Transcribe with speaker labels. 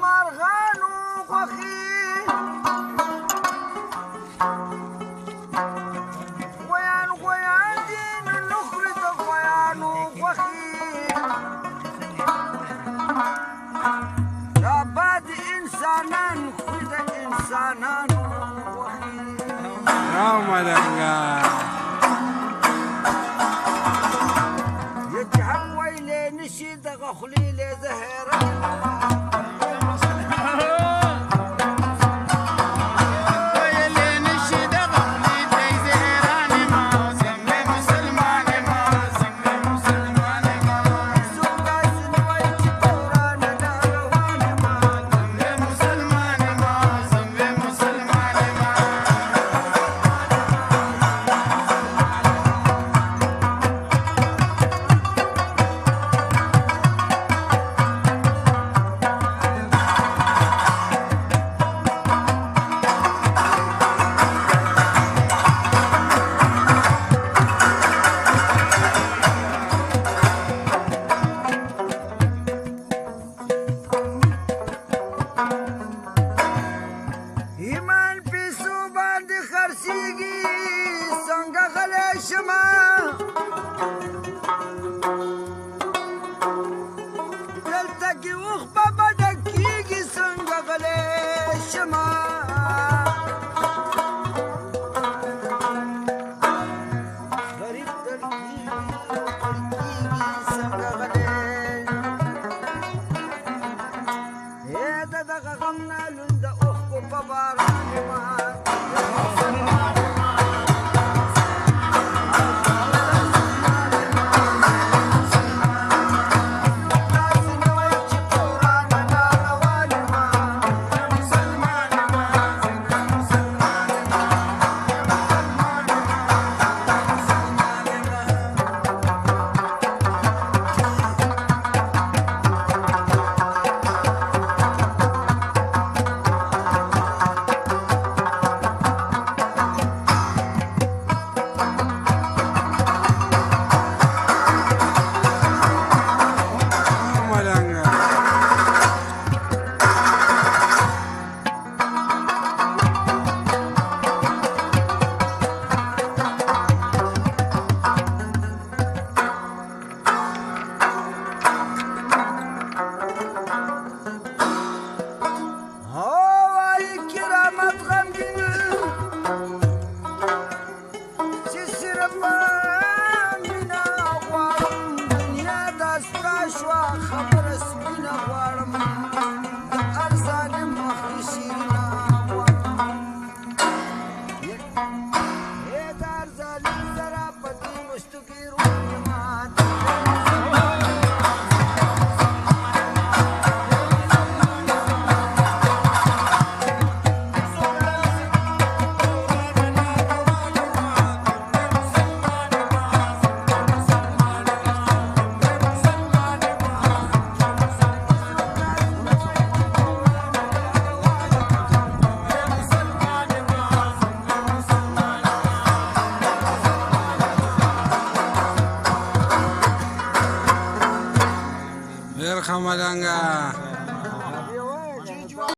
Speaker 1: مارغانو خوښي غویان دي نو نه خوري د غویانو خوښي دا باد انسانان خوري د انسانانو خوښي
Speaker 2: ملنګه
Speaker 1: چې هم ویلې نشي دغه خولې له زهره څنګه غلی شمه دلته کې اوښ به بده کېږي څنګه غلی شمه غریب دردېږي څنګه غلی د دغه غم نه لوند د اوښکو په باران یم
Speaker 2: ډېر ښه ملنګه